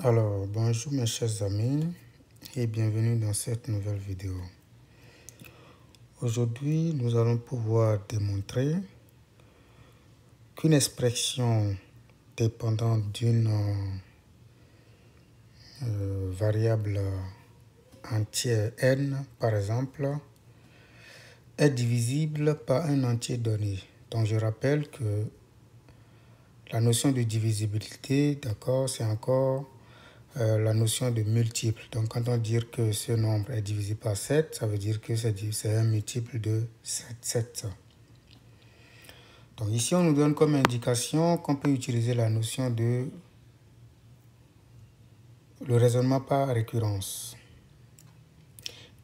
Alors, bonjour mes chers amis et bienvenue dans cette nouvelle vidéo. Aujourd'hui, nous allons pouvoir démontrer qu'une expression dépendant d'une variable entière n, par exemple, est divisible par un entier donné. Donc, je rappelle que la notion de divisibilité, d'accord, c'est encore la notion de multiple. Donc, quand on dit que ce nombre est divisé par 7, ça veut dire que c'est un multiple de 7. Donc, ici, on nous donne comme indication qu'on peut utiliser la notion de le raisonnement par récurrence.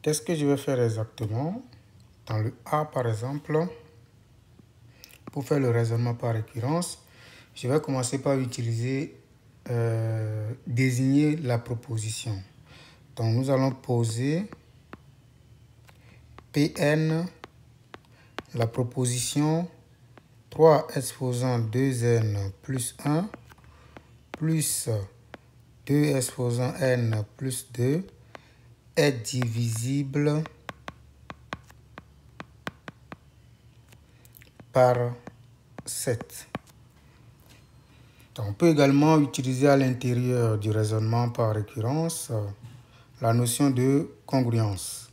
Qu'est-ce que je vais faire exactement? Dans le A, par exemple, pour faire le raisonnement par récurrence, je vais commencer par utiliser désigner la proposition. Donc, nous allons poser Pn, la proposition 3 exposant 2n plus 1 plus 2 exposant n plus 2 est divisible par 7. Donc, on peut également utiliser à l'intérieur du raisonnement par récurrence la notion de congruence.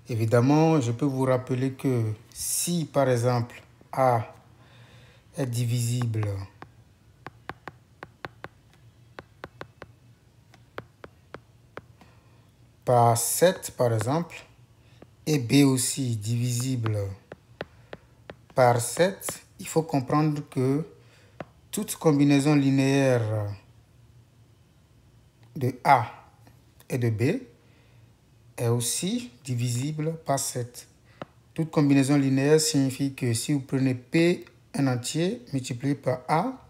Évidemment, je peux vous rappeler que si, par exemple, A est divisible par 7, par exemple, et B aussi divisible par 7, il faut comprendre que toute combinaison linéaire de A et de B est aussi divisible par 7. Toute combinaison linéaire signifie que si vous prenez P, un entier, multiplié par A,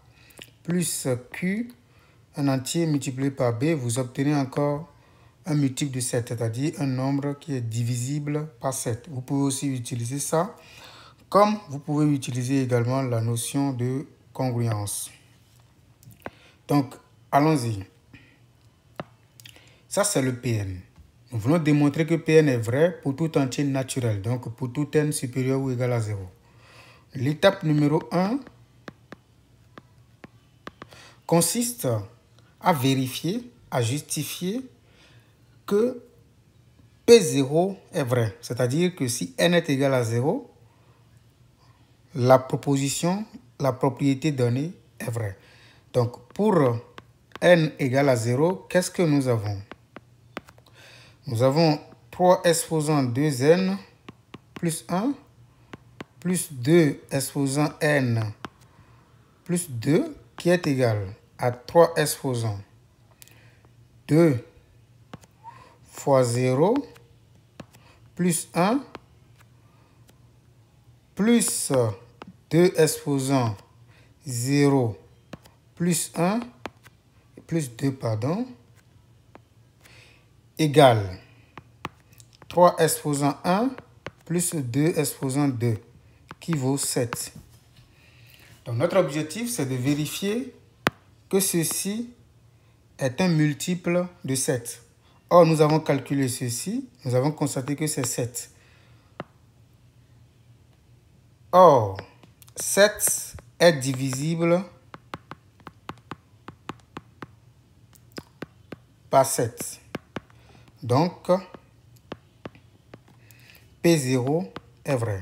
plus Q, un entier multiplié par B, vous obtenez encore un multiple de 7, c'est-à-dire un nombre qui est divisible par 7. Vous pouvez aussi utiliser ça, comme vous pouvez utiliser également la notion de congruence. Donc, allons-y. Ça, c'est le Pn. Nous voulons démontrer que Pn est vrai pour tout entier naturel, donc pour tout n supérieur ou égal à 0. L'étape numéro 1 consiste à vérifier, à justifier que P0 est vrai. C'est-à-dire que si n est égal à 0, la proposition, la propriété donnée est vraie. Donc, pour n égale à 0, qu'est-ce que nous avons? Nous avons 3 exposant 2n plus 1 plus 2 exposant n plus 2 qui est égal à 3 exposant 2 fois 0 plus 1 plus 2 exposant 0 plus 1 plus 2 pardon égale 3 exposant 1 plus 2 exposant 2 qui vaut 7. Donc notre objectif c'est de vérifier que ceci est un multiple de 7. Or nous avons calculé ceci, nous avons constaté que c'est 7. Or 7 est divisible par 7. Donc, P0 est vrai.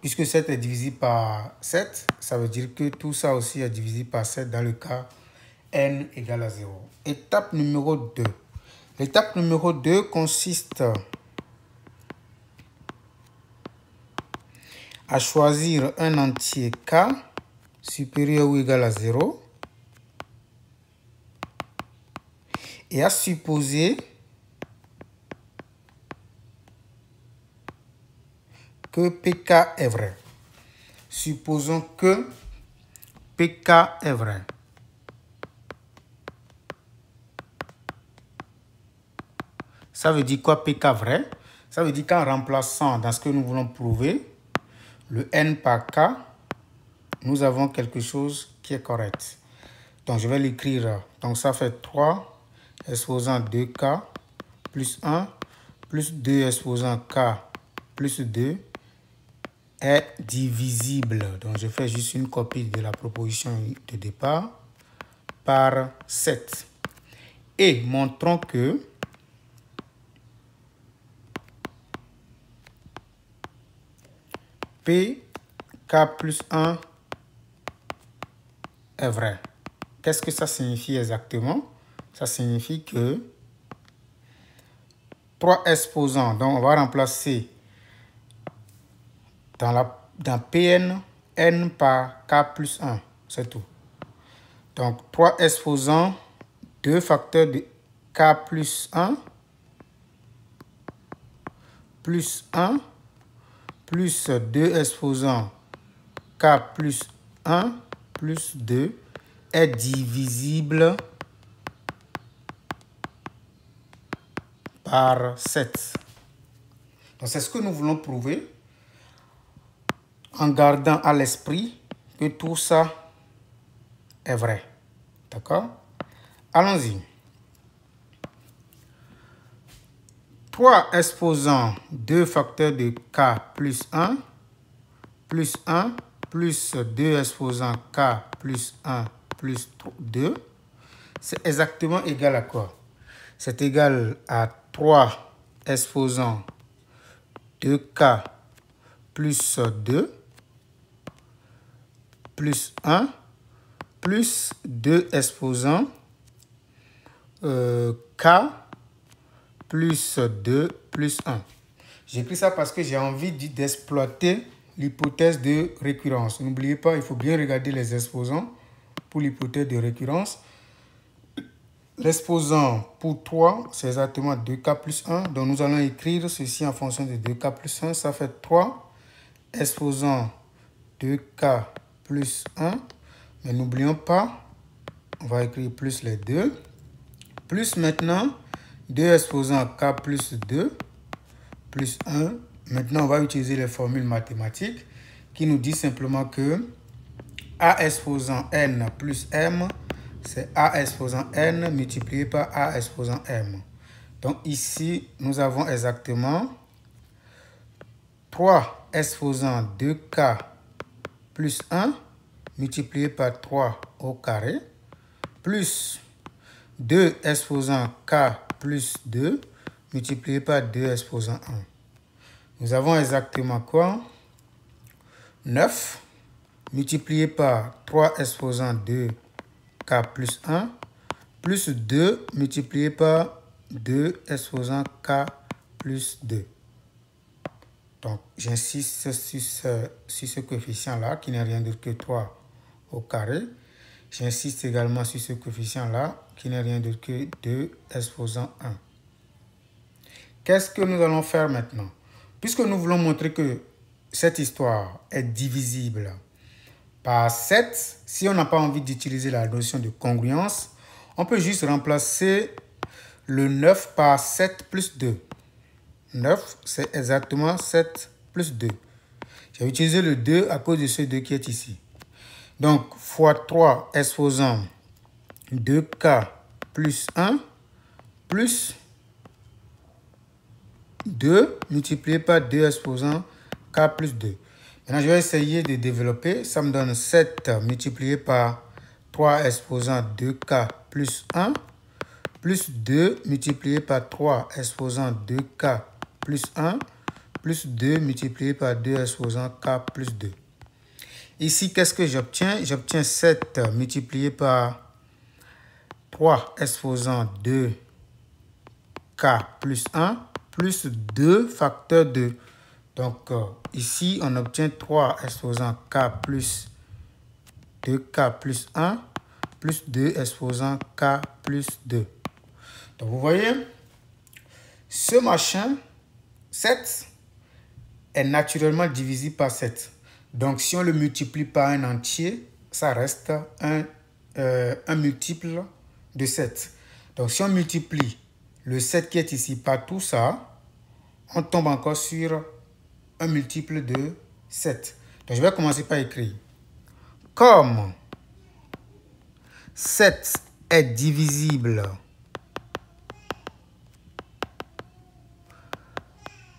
Puisque 7 est divisé par 7, ça veut dire que tout ça aussi est divisé par 7 dans le cas n égale à 0. Étape numéro 2. L'étape numéro 2 consiste à choisir un entier k supérieur ou égal à 0 et à supposer que Pk est vrai. Supposons que Pk est vrai. Ça veut dire quoi Pk vrai? Ça veut dire qu'en remplaçant dans ce que nous voulons prouver, le n par k, nous avons quelque chose qui est correct. Donc, je vais l'écrire. Donc, ça fait 3 exposant 2k plus 1 plus 2 exposant k plus 2 est divisible. Donc, je fais juste une copie de la proposition de départ par 7. Et montrons que P, K plus 1 est vrai. Qu'est-ce que ça signifie exactement? Ça signifie que 3 exposants, donc on va remplacer dans Pn, n par k plus 1, c'est tout. Donc 3 exposants, 2 facteurs de k plus 1, plus 1, plus 2 exposants k plus 1, plus 2, est divisible par 7. Donc c'est ce que nous voulons prouver en gardant à l'esprit que tout ça est vrai. D'accord? Allons-y. 3 exposants 2 facteurs de k plus 1 plus 1 plus 2 exposants k plus 1 plus 2, c'est exactement égal à quoi? C'est égal à 3 exposants 2k plus 2 plus 1 plus 2 exposants k plus 2 plus 1. J'écris ça parce que j'ai envie d'exploiter l'hypothèse de récurrence. N'oubliez pas, il faut bien regarder les exposants pour l'hypothèse de récurrence. L'exposant pour 3, c'est exactement 2k plus 1. Donc nous allons écrire ceci en fonction de 2k plus 1. Ça fait 3 exposant 2k plus 1. Mais n'oublions pas, on va écrire plus les deux. Plus maintenant 2 exposant k plus 2 plus 1. Maintenant, on va utiliser les formules mathématiques qui nous disent simplement que A exposant n plus m, c'est A exposant n multiplié par A exposant m. Donc ici, nous avons exactement 3 exposant 2k plus 1 multiplié par 3 au carré plus 2 exposant k plus 2 multiplié par 2 exposant 1. Nous avons exactement quoi? 9 multiplié par 3 exposant 2k plus 1 plus 2 multiplié par 2 exposant k plus 2. Donc, j'insiste sur ce coefficient-là qui n'est rien d'autre que 3 au carré. J'insiste également sur ce coefficient-là qui n'est rien d'autre que 2 exposant 1. Qu'est-ce que nous allons faire maintenant? Puisque nous voulons montrer que cette histoire est divisible par 7, si on n'a pas envie d'utiliser la notion de congruence, on peut juste remplacer le 9 par 7 plus 2. 9, c'est exactement 7 plus 2. J'ai utilisé le 2 à cause de ce 2 qui est ici. Donc, fois 3 exposant 2k plus 1 plus 2 multiplié par 2 exposant k plus 2. Maintenant, je vais essayer de développer. Ça me donne 7 multiplié par 3 exposant 2k plus 1 plus 2 multiplié par 3 exposant 2k plus 1 plus 2 multiplié par 2 exposant k plus 2. Ici, qu'est-ce que j'obtiens? J'obtiens 7 multiplié par 3 exposant 2k plus 1 plus 2 facteurs de. Donc, ici, on obtient 3 exposant k plus 2k plus 1 plus 2 exposant k plus 2. Donc, vous voyez, ce machin, 7, est naturellement divisible par 7. Donc, si on le multiplie par un entier, ça reste un multiple de 7. Donc, si on multiplie le 7 qui est ici par tout ça, on tombe encore sur un multiple de 7. Donc, je vais commencer par écrire comme 7 est divisible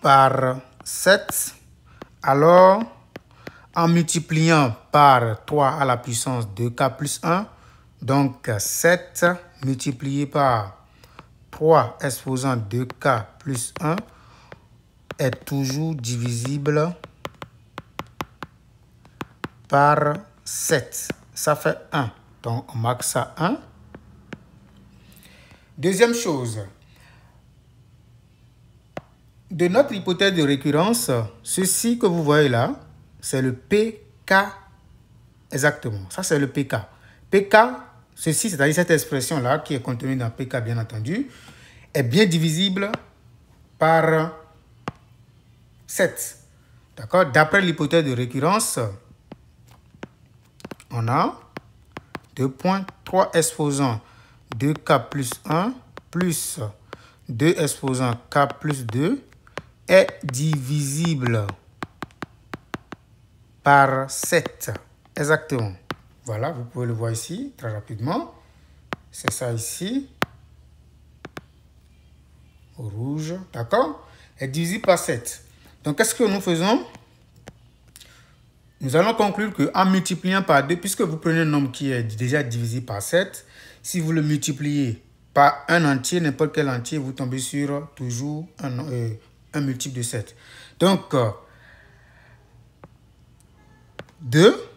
par 7, alors en multipliant par 3 à la puissance 2k plus 1, donc 7 multiplié par 3 exposant 2k plus 1 est toujours divisible par 7. Ça fait 1. Donc, on marque ça 1. Deuxième chose, de notre hypothèse de récurrence, ceci que vous voyez là, c'est le PK exactement. Ça, c'est le PK. PK, ceci, c'est-à-dire cette expression-là qui est contenue dans PK, bien entendu, est bien divisible par 7. D'accord? D'après l'hypothèse de récurrence, on a 2.3 exposant 2k plus 1 plus 2 exposant k plus 2 est divisible par 7. Exactement. Voilà, vous pouvez le voir ici très rapidement. C'est ça ici. Au rouge. D'accord? Est divisible par 7. Donc, qu'est-ce que nous faisons? Nous allons conclure qu'en multipliant par 2, puisque vous prenez un nombre qui est déjà divisé par 7, si vous le multipliez par un entier, n'importe quel entier, vous tombez sur toujours un multiple de 7. Donc, 2,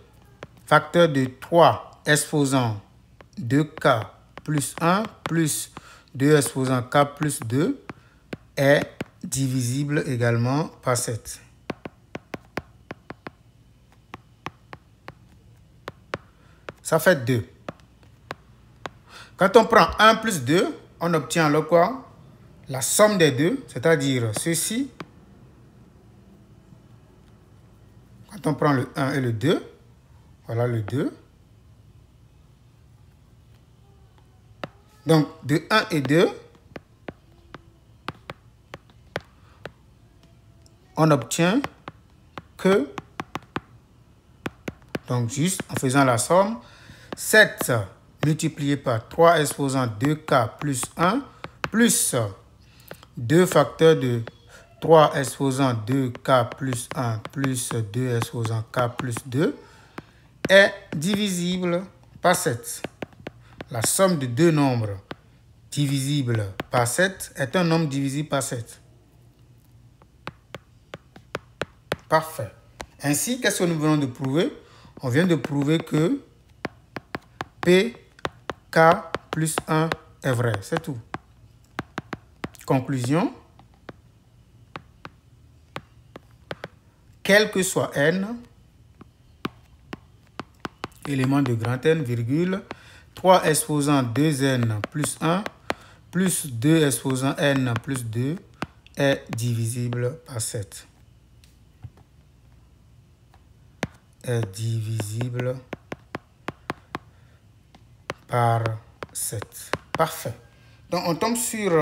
facteur de 3 exposant 2k plus 1 plus 2 exposant k plus 2 est divisible également par 7. Ça fait 2. Quand on prend 1 plus 2, on obtient alors quoi? La somme des deux, c'est-à-dire ceci. Quand on prend le 1 et le 2, voilà le 2. Donc, de 1 et 2, on obtient que, donc juste en faisant la somme, 7 multiplié par 3 exposant 2k plus 1 plus 2 facteurs de 3 exposant 2k plus 1 plus 2 exposant k plus 2 est divisible par 7. La somme de deux nombres divisibles par 7 est un nombre divisible par 7. Parfait. Ainsi, qu'est-ce que nous venons de prouver? On vient de prouver que PK plus 1 est vrai. C'est tout. Conclusion. Quel que soit n, élément de grand N, virgule, 3 exposant 2n plus 1 plus 2 exposant n plus 2 est divisible par 7. Est divisible par 7. Parfait. Donc, on tombe sur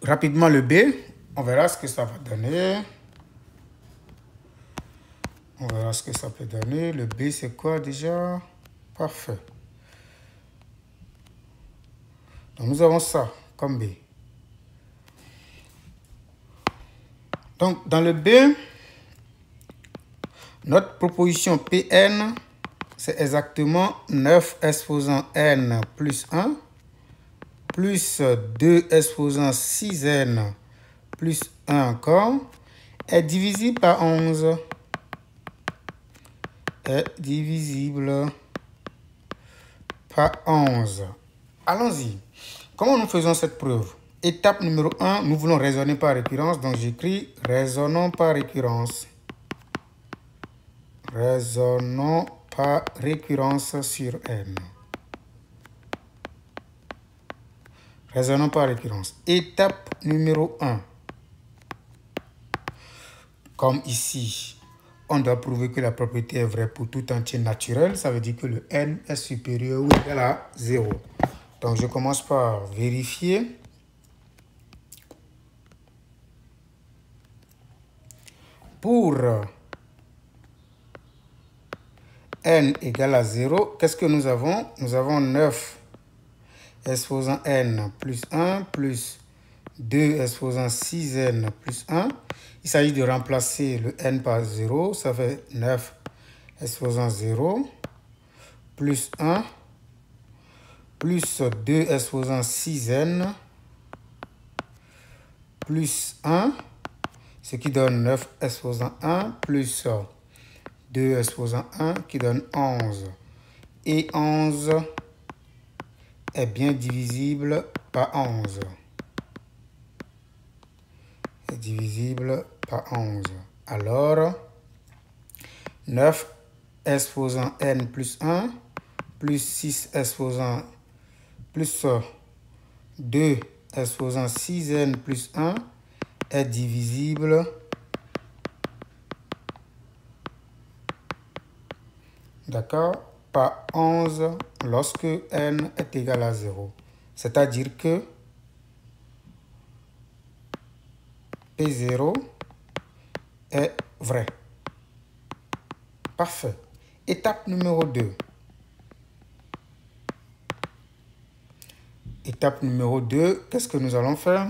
rapidement le B. On verra ce que ça va donner. On verra ce que ça peut donner. Le B, c'est quoi déjà? Parfait. Donc, nous avons ça comme B. Donc, dans le B, notre proposition Pn, c'est exactement 9 exposant n plus 1 plus 2 exposant 6n plus 1 encore est divisible par 11. Est divisible par 11. Allons-y. Comment nous faisons cette preuve? Étape numéro 1, nous voulons raisonner par récurrence. Donc, j'écris raisonnons par récurrence. Raisonnons par récurrence sur n. Raisonnons par récurrence. Étape numéro 1. Comme ici, on doit prouver que la propriété est vraie pour tout entier naturel. Ça veut dire que le n est supérieur ou égal à 0. Donc, je commence par vérifier. Pour n égale à 0, qu'est-ce que nous avons? Nous avons 9 exposant n plus 1 plus 2 exposant 6n plus 1. Il s'agit de remplacer le n par 0. Ça fait 9 exposant 0 plus 1 plus 2 exposant 6n plus 1, ce qui donne 9 exposant 1 plus 2 exposant 1 qui donne 11. Et 11 est bien divisible par 11. Est divisible par 11. Alors, 9 exposant n plus 1 plus 6 exposant plus 2 exposant 6n plus 1 est divisible par 11 lorsque n est égal à 0. C'est-à-dire que P0 est vrai. Parfait. Étape numéro 2. Étape numéro 2, qu'est-ce que nous allons faire?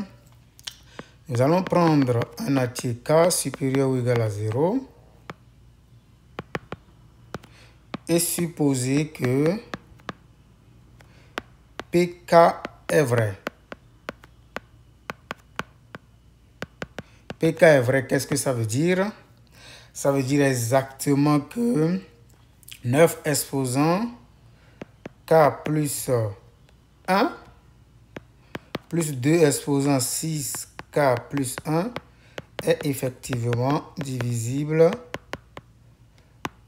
Nous allons prendre un entier k supérieur ou égal à 0 et supposer que Pk est vrai. Pk est vrai, qu'est-ce que ça veut dire? Ça veut dire exactement que 9 exposant k plus 1 plus 2 exposant 6k plus 1 est effectivement divisible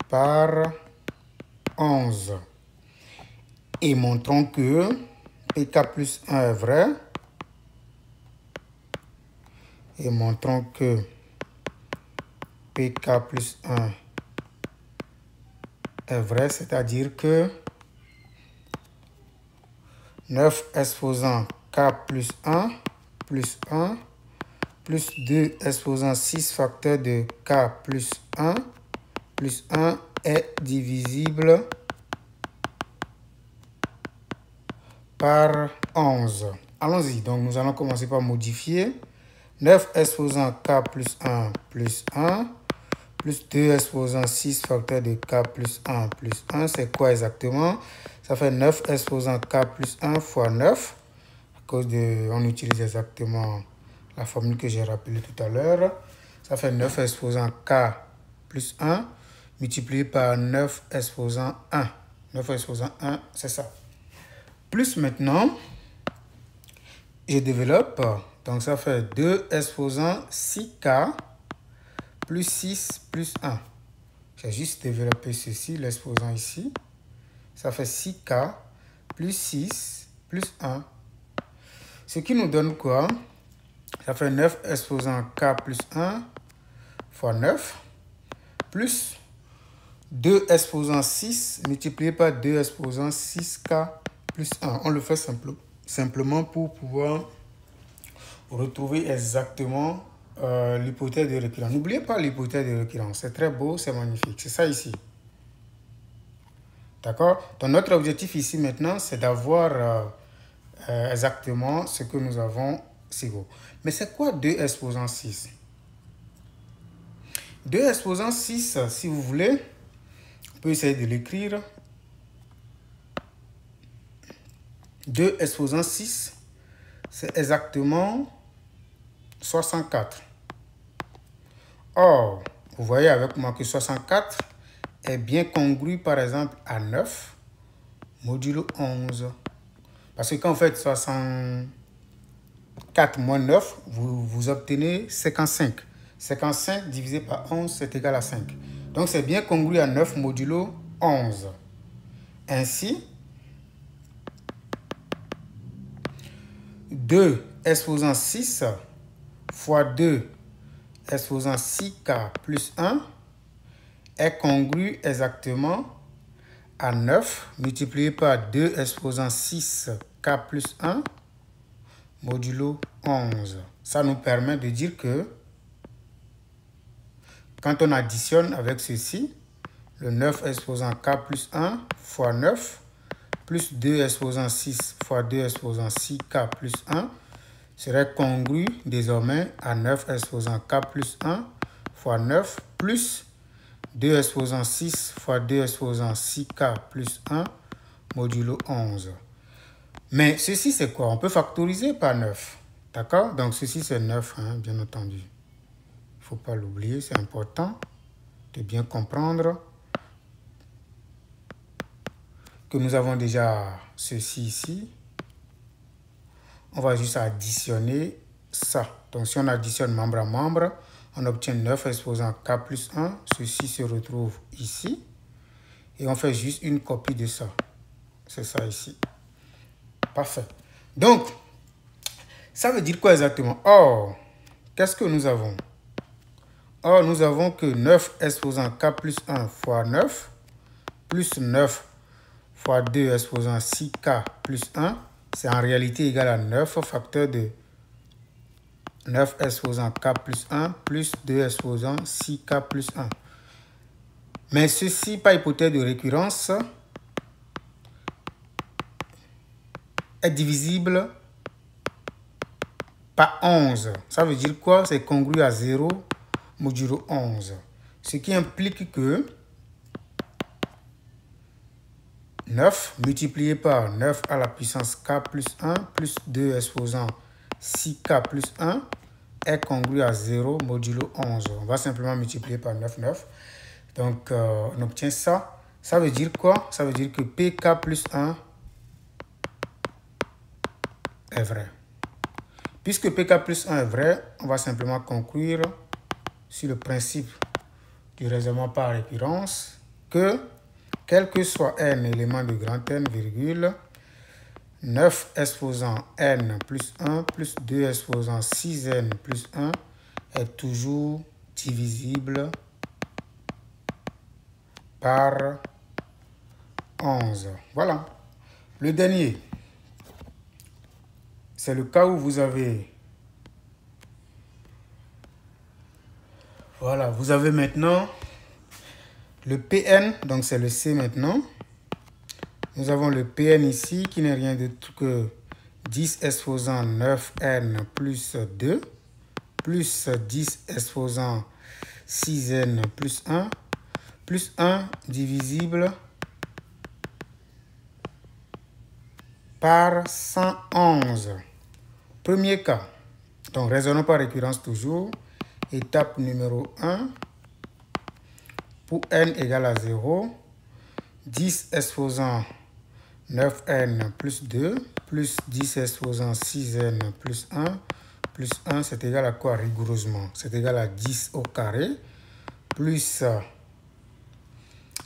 par 11. Et montrons que Pk plus 1 est vrai. Et montrons que Pk plus 1 est vrai, c'est-à-dire que 9 exposant k plus 1 plus 1 plus 2 exposant 6 facteurs de k plus 1 est divisible par 11. Allons-y, donc nous allons commencer par modifier. 9 exposant k plus 1 plus 1 plus 2 exposant 6 facteurs de k plus 1, c'est quoi exactement? Ça fait 9 exposant k plus 1 fois 9. À cause de, on utilise exactement la formule que j'ai rappelée tout à l'heure. Ça fait 9 exposant k plus 1 multiplié par 9 exposant 1. 9 exposant 1, c'est ça. Plus maintenant, je développe. Donc ça fait 2 exposant 6k plus 6 plus 1. J'ai juste développé ceci, l'exposant ici. Ça fait 6k plus 6 plus 1. Ce qui nous donne quoi? Ça fait 9 exposant k plus 1 fois 9 plus 2 exposant 6 multiplié par 2 exposant 6k plus 1. On le fait simplement pour pouvoir retrouver exactement l'hypothèse de récurrence. N'oubliez pas l'hypothèse de récurrence. C'est très beau, c'est magnifique. C'est ça ici. D'accord? Donc notre objectif ici maintenant, c'est d'avoir exactement ce que nous avons ici. Mais c'est quoi 2 exposant 6? 2 exposant 6, si vous voulez, on peut essayer de l'écrire. 2 exposant 6, c'est exactement 64. Or, vous voyez avec moi que 64 est bien congru par exemple à 9 modulo 11. Parce que quand vous faites 64 moins 9, vous obtenez 55. 55 divisé par 11, c'est égal à 5. Donc c'est bien congru à 9 modulo 11. Ainsi, 2 exposant 6 fois 2 exposant 6k plus 1 est congru exactement à 9 multiplié par 2 exposant 6k plus 1 modulo 11. Ça nous permet de dire que quand on additionne avec ceci, le 9 exposant k plus 1 fois 9 plus 2 exposant 6 fois 2 exposant 6k plus 1 serait congru désormais à 9 exposant k plus 1 fois 9 plus 2 exposant 6 fois 2 exposant 6k plus 1 modulo 11. Mais ceci, c'est quoi? On peut factoriser par 9. D'accord? Donc, ceci, c'est 9, hein, bien entendu. Il ne faut pas l'oublier, c'est important de bien comprendre que nous avons déjà ceci ici. On va juste additionner ça. Donc, si on additionne membre à membre, on obtient 9 exposant k plus 1. Ceci se retrouve ici. Et on fait juste une copie de ça. C'est ça ici. Parfait. Donc, ça veut dire quoi exactement? Or, qu'est-ce que nous avons? Or, nous avons que 9 exposant k plus 1 fois 9 plus 9 fois 2 exposant 6k plus 1, c'est en réalité égal à 9 facteur de 9 exposant k plus 1 plus 2 exposant 6k plus 1. Mais ceci, par hypothèse de récurrence, est divisible par 11. Ça veut dire quoi? C'est congru à 0 modulo 11. Ce qui implique que 9 multiplié par 9 à la puissance k plus 1 plus 2 exposant 6k plus 1 est congru à 0 modulo 11. On va simplement multiplier par 9, 9. Donc, on obtient ça. Ça veut dire quoi? Ça veut dire que pk plus 1 est vrai. Puisque pk plus 1 est vrai, on va simplement conclure sur le principe du raisonnement par récurrence que, quel que soit n élément de grand N, virgule, 9 exposant n plus 1 plus 2 exposant 6n plus 1 est toujours divisible par 11. Voilà. Le dernier, c'est le cas où vous avez... Voilà, vous avez maintenant le Pn, donc c'est le C maintenant. Nous avons le Pn ici qui n'est rien d'autre que 10 exposant 9n plus 2 plus 10 exposant 6n plus 1 divisible par 111. Premier cas, donc raisonnons par récurrence toujours. Étape numéro 1, pour n égale à 0, 10 exposant 9n plus 2 plus 10 exposant 6n plus 1 c'est égal à quoi rigoureusement? C'est égal à 10 au carré plus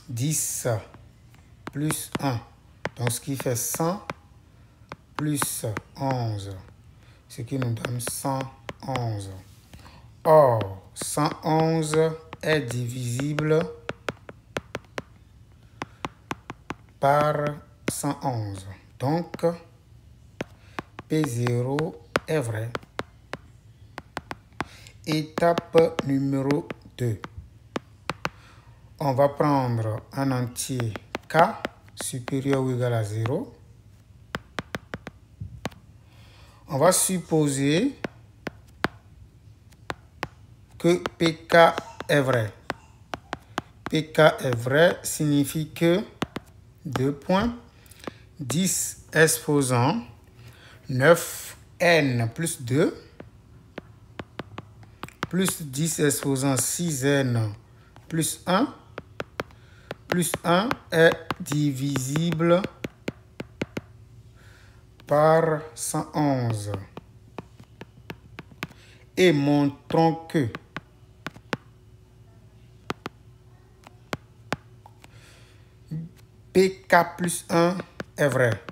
10 plus 1. Donc ce qui fait 100 plus 11, ce qui nous donne 111. Or, 111 est divisible par 111. Donc, P0 est vrai. Étape numéro 2. On va prendre un entier K supérieur ou égal à 0. On va supposer que PK est vrai. PK est vrai signifie que 2 points 10 exposant 9n plus 2 plus 10 exposant 6n plus 1 est divisible par 111. Et montrons que PK plus 1 est vrai.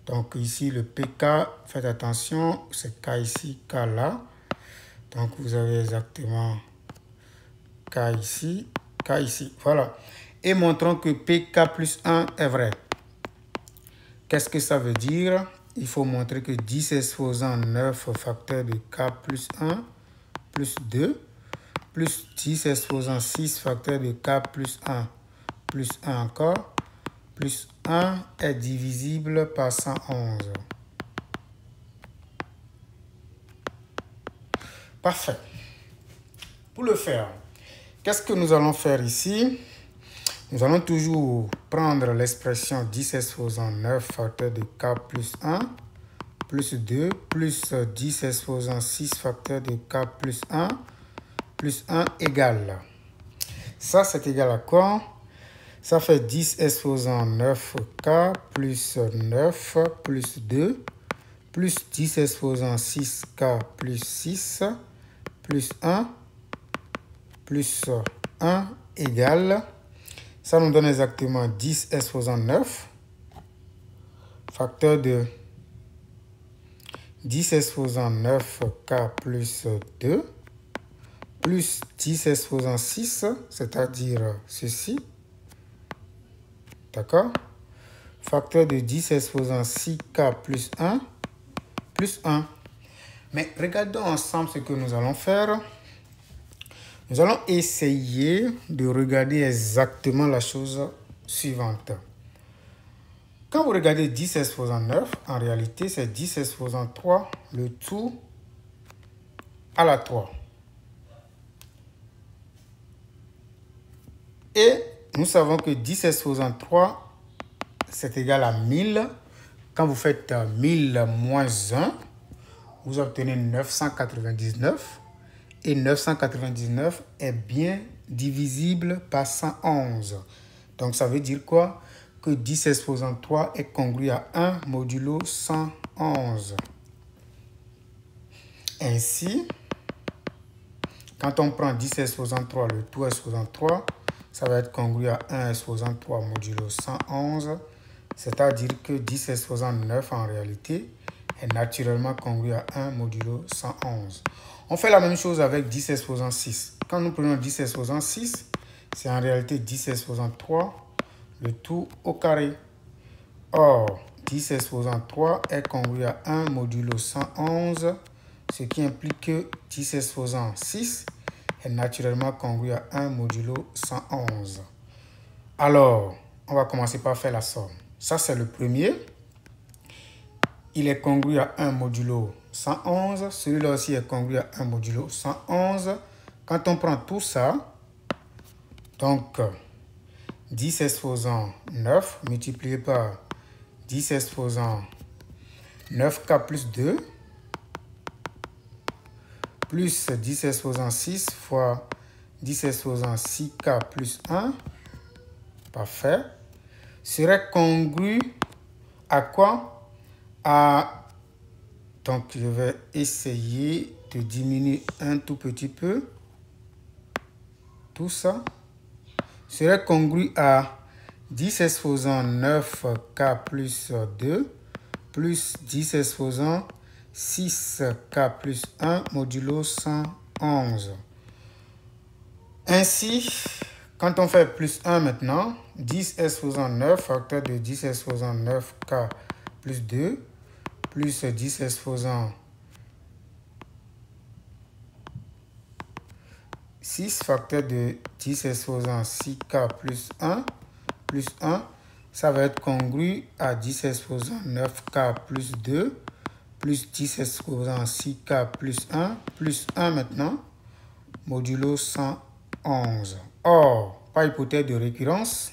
Donc ici le PK, faites attention, c'est K ici, K là. Donc vous avez exactement K ici, K ici. Voilà. Et montrons que PK plus 1 est vrai. Qu'est-ce que ça veut dire? Il faut montrer que 10 exposant 9 facteur de K plus 1 plus 2 plus 10 exposant 6 facteur de k plus 1 encore, plus 1 est divisible par 111. Parfait. Pour le faire, qu'est-ce que nous allons faire ici? Nous allons toujours prendre l'expression 10 exposant 9 facteur de k plus 1 plus 2 plus 10 exposant 6 facteur de k plus 1 égale. Ça, c'est égal à quoi? Ça fait 10 exposant 9k plus 9 plus 2 plus 10 exposant 6k plus 6 plus 1 égale. Ça nous donne exactement 10 exposant 9 facteur de 10 exposant 9k plus 2 plus 10 exposant 6, c'est-à-dire ceci. D'accord? Facteur de 10 exposant 6k plus 1 plus 1. Mais regardons ensemble ce que nous allons faire. Nous allons essayer de regarder exactement la chose suivante. Quand vous regardez 10 exposant 9, en réalité, c'est 10 exposant 3, le tout à la 3. Et nous savons que 10 exposant 3, c'est égal à 1000. Quand vous faites 1000 moins 1, vous obtenez 999. Et 999 est bien divisible par 111. Donc, ça veut dire quoi? Que 10 exposant 3 est congru à 1 modulo 111. Ainsi, quand on prend 10 exposant 3, le tout exposant 3, ça va être congru à 1 exposant 3 modulo 111. C'est-à-dire que 10 exposant 9 en réalité est naturellement congru à 1 modulo 111. On fait la même chose avec 10 exposant 6. Quand nous prenons 10 exposant 6, c'est en réalité 10 exposant 3, le tout au carré. Or, 10 exposant 3 est congru à 1 modulo 111, ce qui implique que 10 exposant 6 est naturellement congru à 1 modulo 111. Alors, on va commencer par faire la somme. Ça, c'est le premier. Il est congru à 1 modulo 111. Celui-là aussi est congru à 1 modulo 111. Quand on prend tout ça, donc 10 exposant 9 multiplié par 10 exposant 9k plus 2 plus 10 exposant 6 fois 10 exposant 6k plus 1, parfait, serait congru à quoi? Donc, je vais essayer de diminuer un tout petit peu. Tout ça serait congru à 10 exposant 9k plus 2 plus 10 exposant 6k plus 1 modulo 111. Ainsi, quand on fait plus 1 maintenant, 10 exposant 9 facteur de 10 exposant 9k plus 2 plus 10 exposant 6 facteur de 10 exposant 6k plus 1, ça va être congru à 10 exposant 9k plus 2 plus 10 exposant 6k plus 1 maintenant, modulo 111. Or, par hypothèse de récurrence,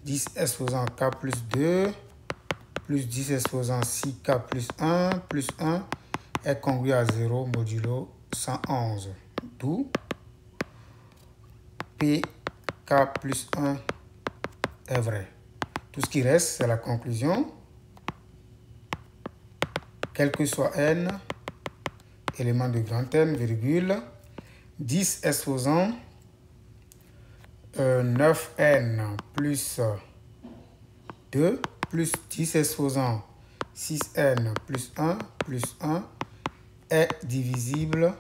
10 exposant k plus 2 plus 10 exposant 6k plus 1 est congru à 0 modulo 111. D'où pk plus 1 est vrai. Tout ce qui reste, c'est la conclusion. Quel que soit n, élément de grand N, virgule, 10 exposant 9n plus 2 plus 10 exposant 6n plus 1 est divisible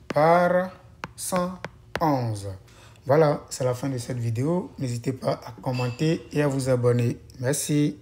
par 111. Voilà, c'est la fin de cette vidéo. N'hésitez pas à commenter et à vous abonner. Merci.